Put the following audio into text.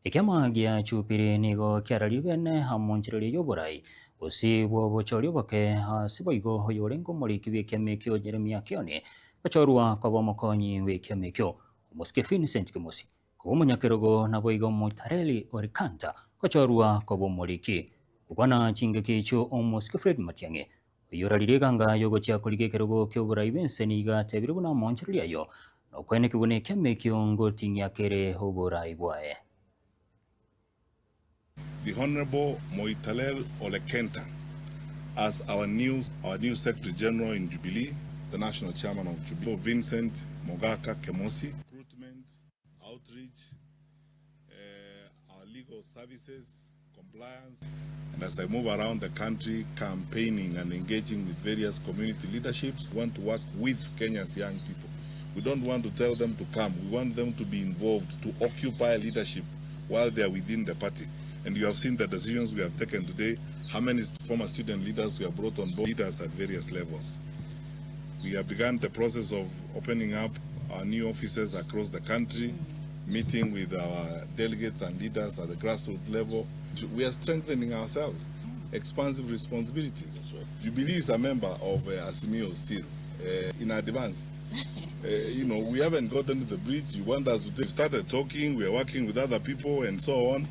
Ikiama gia Jubilee nigo kiararibene hamonchireri yoborai osi bochori boke siboigo hoyorengo muri kibiekemekyo Jeremia Kione bachorwa kwa bomokonyi wekemekyo Muske Vincent Kemosi ko munyakerogo na boigo mutareli orikanta bachorwa kwa bomoriki kugwana chingeki cho Muske Fred Matiange yorarireganga yogo chia kuligekerogo kyoborai Vincent iga tebiribuna monchireri ayo no kwene kibune kemekyo ngotinya kere hoborai bwae. The Honorable Moitalel Olekenta as our new Secretary General in Jubilee, the National Chairman of Jubilee, Vincent Kemosi, recruitment, outreach, our legal services, compliance, and as I move around the country campaigning and engaging with various community leaderships, we want to work with Kenya's young people. We don't want to tell them to come, we want them to be involved, to occupy leadership while they are within the party. And you have seen the decisions we have taken today, how many former student leaders we have brought on board, leaders at various levels. We have begun the process of opening up our new offices across the country, meeting with our delegates and leaders at the grassroots level. We are strengthening ourselves, expansive responsibilities. Right. Jubilee is a member of Asimio still, in advance. We haven't gotten to the bridge. You want us to started talking, we are working with other people and so on.